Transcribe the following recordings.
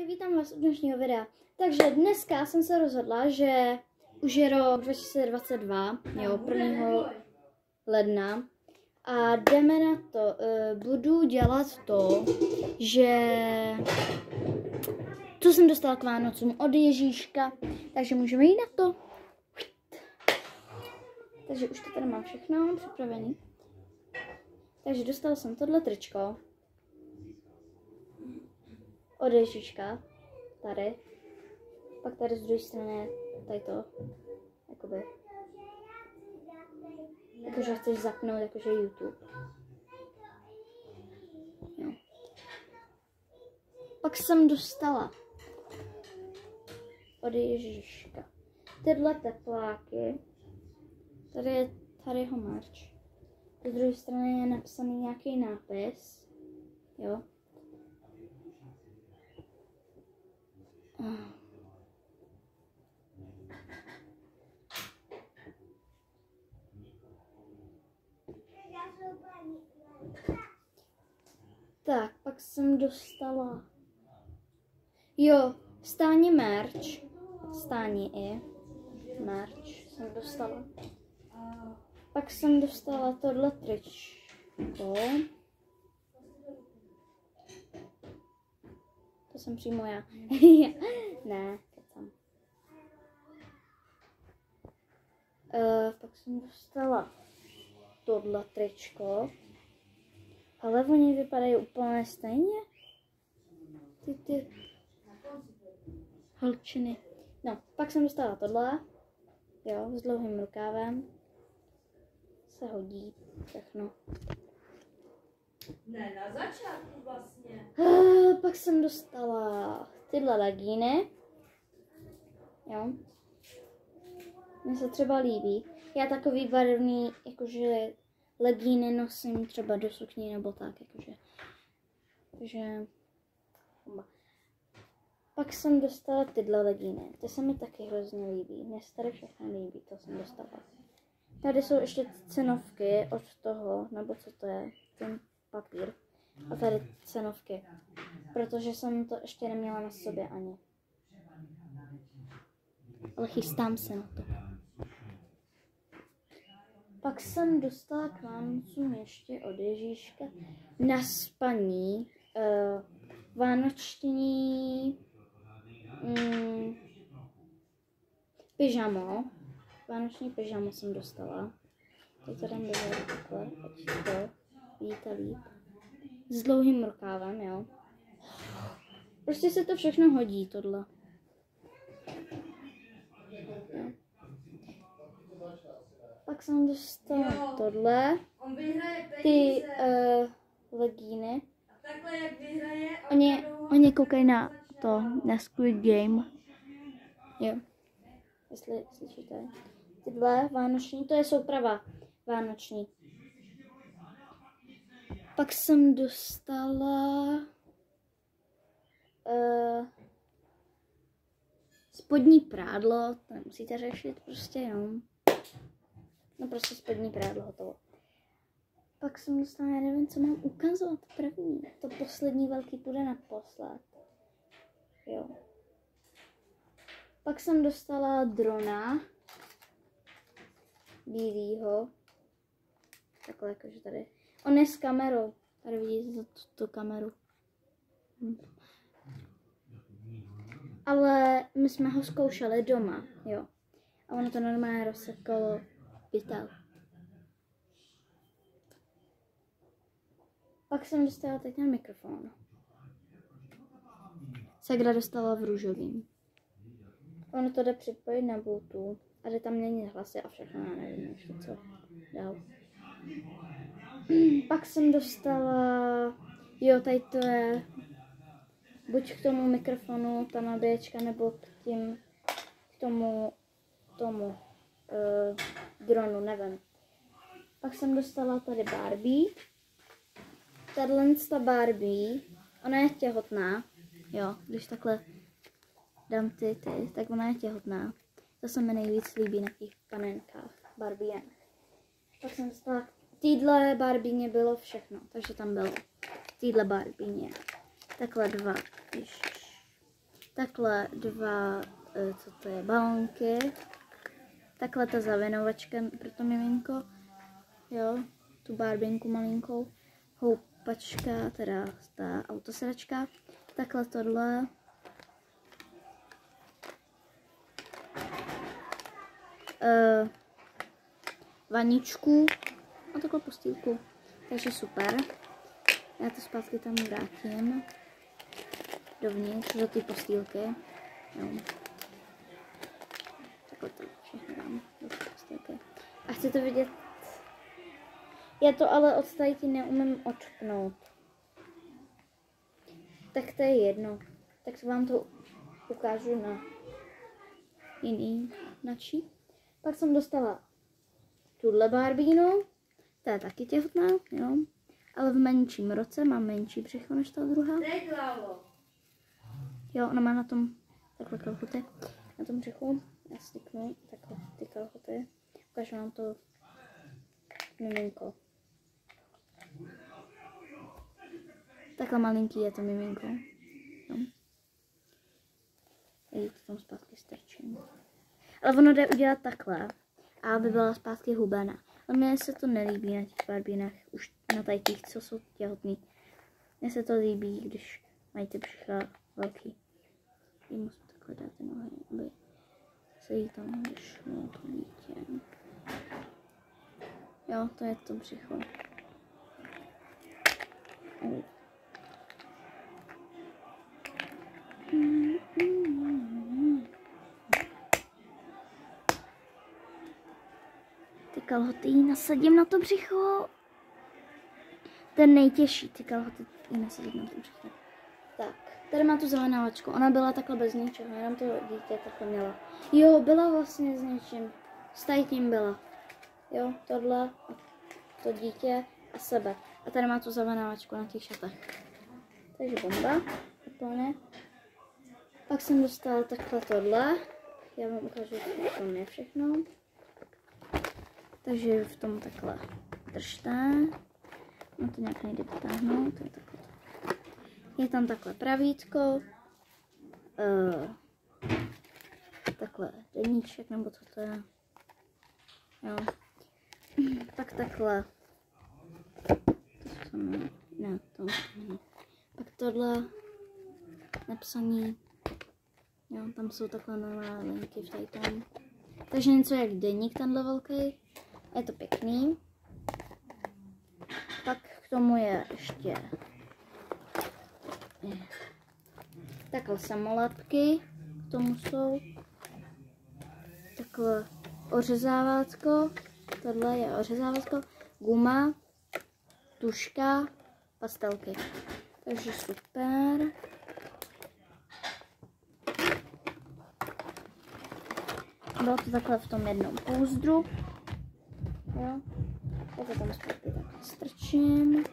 vítám vás u dnešního videa. Takže dneska jsem se rozhodla, že už je rok 2022, jo, 1. ledna. A jdeme na to. Budu dělat to, že co jsem dostala k Vánocům od Ježíška, takže můžeme jít na to. Takže už to tady mám všechno připravený. Takže dostala jsem tohle tričko od Ježíška, tady. Pak tady z druhé strany tady to, jakože chceš zapnout, jakože YouTube. Jo. Pak jsem dostala od Ježíška tyhle tepláky. Tady je jeho merch. Z druhé strany je napsaný nějaký nápis. Jo. Tak, pak jsem dostala, jo, Stání merch, Stání i merch jsem dostala. Pak jsem dostala tohle tričko. To jsem přímo já. Ne, kecám. Pak jsem dostala tohle tričko. Ale oni vypadají úplně stejně. Ty holčiny. No, pak jsem dostala tohle. Jo, s dlouhým rukávem. Se hodí všechno. Ne, na začátku vlastně. Pak jsem dostala tyhle legíny. Jo. Mně se třeba líbí. Já takový barevný, jakože legíny nosím třeba do sukní nebo tak, jakože. Takže pak jsem dostala tyhle legíny. Ty se mi taky hrozně líbí. Mně se tady všechno líbí, to jsem dostala. Tady jsou ještě cenovky od toho, nebo co to je, ten papír. A tady cenovky, protože jsem to ještě neměla na sobě ani. Ale chystám se na to. Pak jsem dostala k Vánocům ještě od Ježíška na spaní vánoční pyžamo. Vánoční pyžamo jsem dostala. Teď to dám do takhle, ať to vidíte líp. S dlouhým rukávem, jo. Prostě se to všechno hodí, tohle. Jo. Pak jsem dostala tohle. Ty legíny. Takhle jak vyhraje, Oni koukají na to, na Squid Game. Jo. Jestli slyšíte. Tyhle vánoční, to je souprava vánoční. Pak jsem dostala spodní prádlo, to nemusíte řešit, prostě jo. No prostě spodní prádlo, hotovo. Pak jsem dostala, já nevím, co mám ukazovat první. To poslední velký půjde naposled. Jo. Pak jsem dostala drona. Bílýho. Takhle jakože tady. On je s kamerou. Tady vidíte tu kameru. Ale my jsme ho zkoušeli doma, jo. A ono to normálně rozsekalo pytel. Pak jsem dostala teď ten mikrofon. Segra dostala v růžovým. Ono to jde připojit na Bluetooth. A jde tam měnit hlasy a všechno, já nevím ještě co dál. Pak jsem dostala, jo, tady to je buď k tomu mikrofonu ta nabíječka, nebo k tomu dronu, nevím. Pak jsem dostala tady Barbie. Tato Barbie, ona je těhotná, jo, když takhle dám ty, tak ona je těhotná. To se mi nejvíc líbí na těch panenkách, Barbie. Pak jsem dostala, týdle Barbíně bylo všechno, takže tam bylo týdle Barbíně. Takhle dva, takhle dva, co to je, balonky, takhle ta zavěnovačka pro to miminko, jo, tu barbinku malinkou, houpačka, teda ta autosedačka, takhle tohle, vaničku a takovou postýlku, takže super. Já to zpátky tam vrátím dovnitř do té postýlky. Jo. Takhle to všechno dám do té postýlky. A chci to vidět. Já to ale od tajky neumím odpnout. Tak to je jedno. Tak vám to ukážu na jiný načí. Pak jsem dostala tuhle barbínu. Ta je taky těhotná, jo. Ale v menším roce, mám menší břicho než ta druhá. Jo, ona má na tom takhle kalhoty. Na tom břichu. Já styknu takhle ty kalhoty. Ukážu vám to miminko. Takhle malinký je to miminko. Jo. Já to tam zpátky strčím. Ale ono jde udělat takhle, aby byla zpátky hubená. Ale mně se to nelíbí na těch barbínách, už na těch, co jsou těhotný. Mně se to líbí, když mají ty břicha velký. Jí musím takhle dát ty nohy, aby se jí tam vyšlo to dítě. Jo, to je to břicho. Ty kalhoty jí nasadím na to břicho. Ten nejtěžší, ty kalhoty jí nasadím na to břicho. Tak, tady má tu zelenávačku. Ona byla takhle bez ničeho, jenom to dítě takhle měla. Jo, byla vlastně s něčím. S tím byla. Jo, tohle a to dítě a sebe. A tady má tu zelenávačku na těch šatech. Takže bomba, úplně. Pak jsem dostala takhle tohle. Já vám ukážu, co v tom je všechno. Takže v tom takhle držte. No to nějak nejde vytáhnout. To je takhle. Je tam takhle pravítko. Takhle deníček, nebo co to je. Jo. Pak takhle. To samé. Ne, to není. Pak tohle napsaní. Jo, tam jsou takhle nové linky v tady tom. Takže něco jak deník tenhle velký. Je to pěkný. Pak k tomu je ještě takhle samolepky. K tomu jsou takhle ořezávátko. Tohle je ořezávátko. Guma, tuška, pastelky. Takže super. Bylo to takhle v tom jednom pouzdru. Jo. Já to tam zpátky takhle strčím.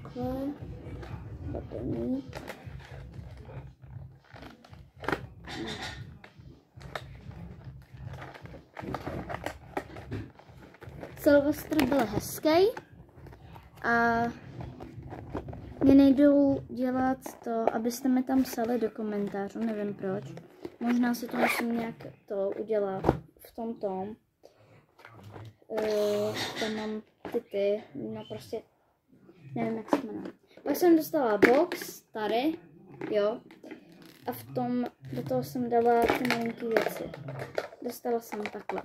Takhle. Batoní. Silvestr byl hezký a mě nejdou dělat to, abyste mi tam psali do komentářů, nevím proč. Možná si to musím nějak to udělat v tom. Tam mám ty, no prostě nevím, jak se jmenuje. Pak jsem dostala box tady, jo, a v tom, do toho jsem dala ty malinké věci. Dostala jsem takhle.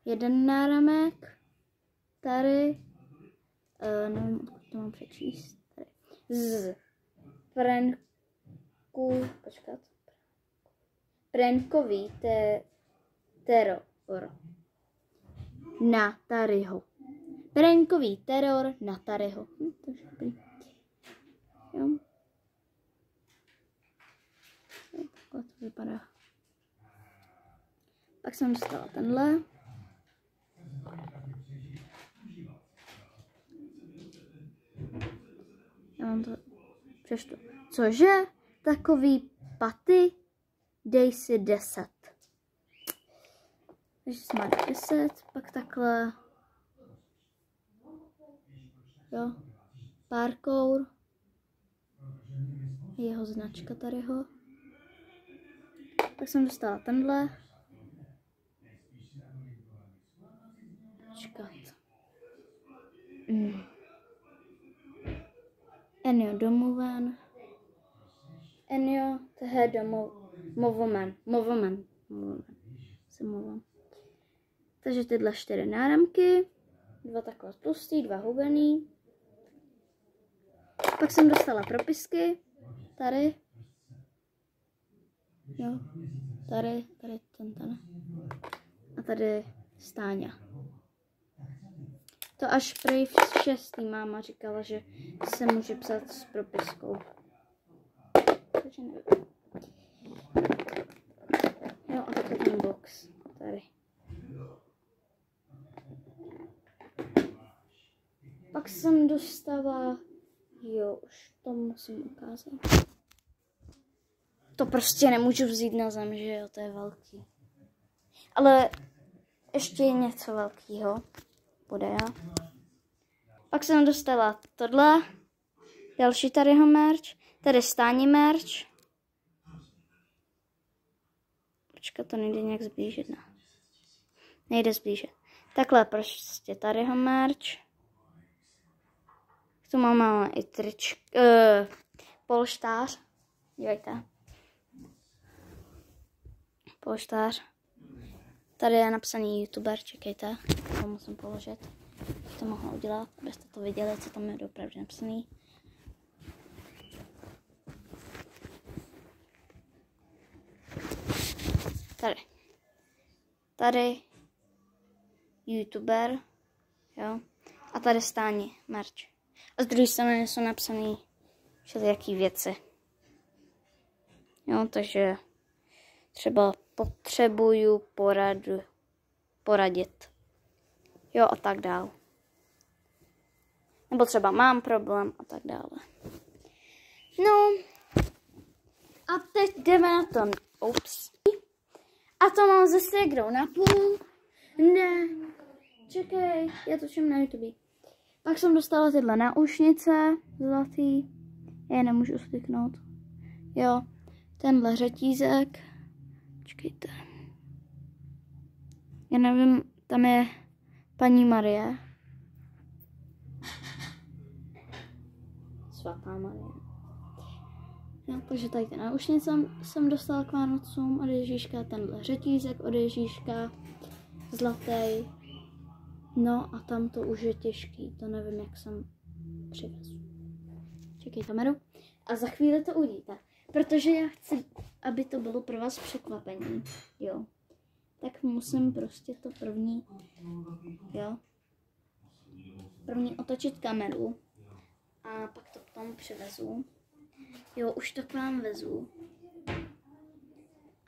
Jeden náramek, tady, nevím, to mám přečíst, tady, z prenkový teror na Taryho. Prenkový teror na Taryho. To je dobrý. Jo. Takhle to vypadá. Pak jsem dostala tenhle. Já vám to přečtu. Cože? Takový paty? Dej si 10. Takže jsme 10, pak takhle. Jo. Parkour. jeho značka tadyho. Tak jsem dostala tenhle. Počkat. Enio domoven. Enio, to je movomen. Se mluvám. Takže tyhle 4 náramky. 2 takové tlustý, 2 hubený. Pak jsem dostala propisky. Tady. Jo. Tady ten. A tady Stáňa. To až prej v 6. máma říkala, že se může psát s propiskou. Takže nevím. Jo, a takhle ten box. Tady. Pak jsem dostala... Jo, už to musím ukázat. To prostě nemůžu vzít na zem, že jo, to je velký. Ale ještě je něco velkého. Bude já. Pak jsem dostala tohle. Další tadyho merch. Tady Stáni merch. Počkat, to nejde nějak zblížit, ne? Nejde zblížit. Takhle prostě tadyho merch. Tu máme i polštář. Dívejte. Polštář. Tady je napsaný YouTuber, čekejte. To musím položit. Bych to mohla udělat, abyste to viděli, co tam je opravdu napsaný. Tady YouTuber, jo. A tady Stáni merch. A z druhé strany jsou napsané všelijaký věci. Jo, takže třeba potřebuju poradit. Jo, a tak dál. Nebo třeba mám problém a tak dále. No, a teď jdeme na to. Ups. A to mám se ségrou na půl. Ne, čekej, já točím na YouTube. Pak jsem dostala tyhle náušnice zlatý. Já je nemůžu styknout. Jo, tenhle řetízek. Počkejte. Já nevím, tam je paní Marie. Svatá Marie. Jo, takže tady ten náušnice jsem dostala k Vánocům od Ježíška. Tenhle řetízek od Ježíška. Zlatý. No a tam to už je těžký, to nevím, jak jsem přivezu. Čekej kameru. A za chvíli to uvidíte, protože já chci, aby to bylo pro vás překvapení, jo. Tak musím prostě to první otočit kameru a pak to k tomu přivezu. Jo, už to k vám vezu,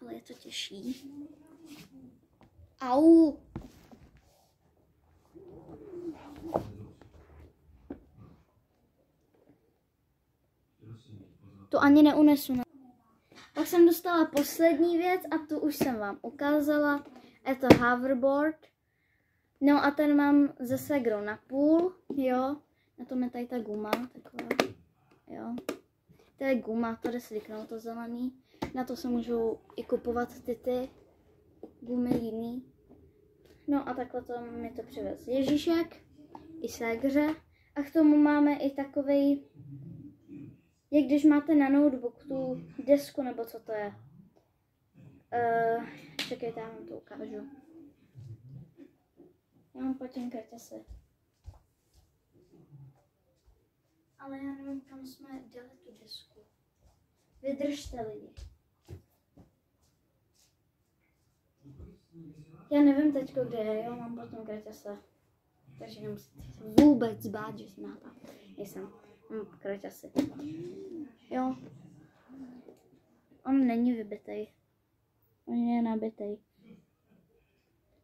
ale je to těžší. Au! To ani neunesu. Pak jsem dostala poslední věc a tu už jsem vám ukázala. Je to hoverboard. No a ten mám ze ségrou na půl, jo. Na tom je tady ta guma, taková, jo. To je guma, to jde slíknout, to zelený. Na to se můžou i kupovat ty gumy jiný. No a takhle to mi to přivez Ježíšek, i ségře. A k tomu máme i takovej, jak když máte na notebook tu desku, nebo co to je. Čekejte, já vám to ukážu. Já mám potěnkajte se. Ale já nevím, kam jsme dali tu desku. Vydržte, lidi. Já nevím teďko, kde je, jo, mám potěnkajte se. Takže nemusíte se vůbec bát, že jsem nápad. Nejsem. Mám kraťasy. Jo. On není vybitej. On je nabitej.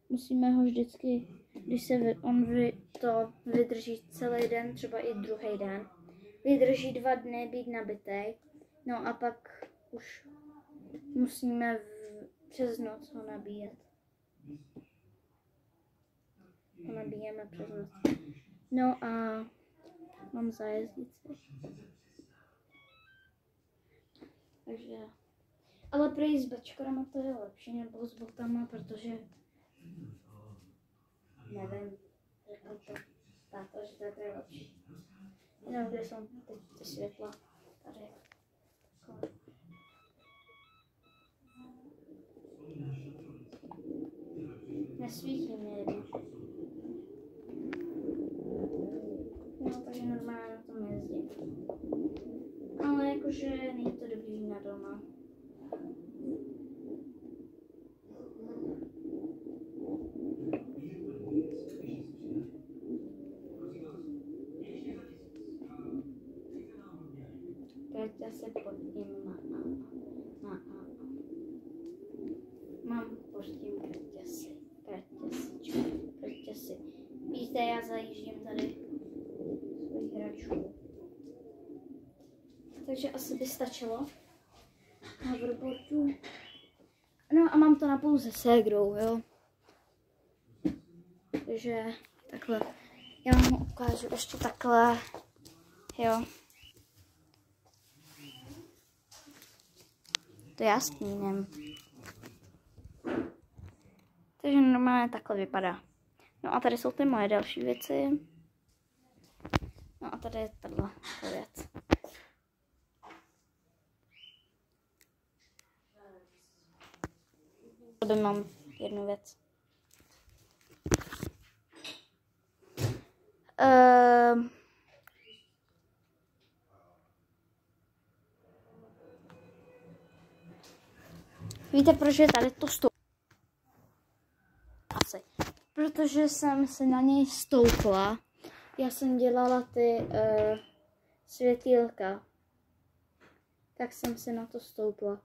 Musíme ho vždycky, když se to vydrží celý den, třeba i druhý den. Vydrží 2 dny být nabitej. No a pak už musíme přes noc ho nabíjet. Ho nabíjeme přes noc. No a mám zájezdici. Takže, ale prý s bačkorama to je lepší, nebo s botama, protože nevím, řekl to táta, že to je prý lepší. Jenom kde jsou ty světla, tady. Takhle. Nesvítí mě jedno. No, takže normálně na tom jezdím. Ale jakože není to dobrý na doma. Kaťa se pod tím mám pod tím Kaťasi. Víte, já zajíždím tady svoji hračku. Takže asi by stačilo. Hoverboardu. No a mám to napůl se ségrou, jo. Takže takhle. Já vám ukážu ještě takhle. Jo. To já stínem. Takže normálně takhle vypadá. No a tady jsou ty moje další věci. No a tady je tato věc. Tady mám jednu věc. Víte, proč je tady to stouplo? Asi. Protože jsem se na něj stoupla. Já jsem dělala ty světýlka. Tak jsem se na to stoupla.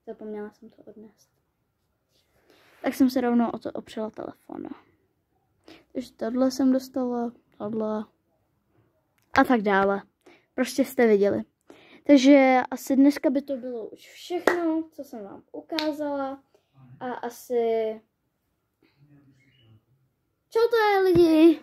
Zapomněla jsem to odnést. Tak jsem se rovnou o to opřela telefon. Takže tohle jsem dostala, tohle a tak dále. Prostě jste viděli. Takže asi dneska by to bylo už všechno, co jsem vám ukázala. A asi... Čau to je lidi!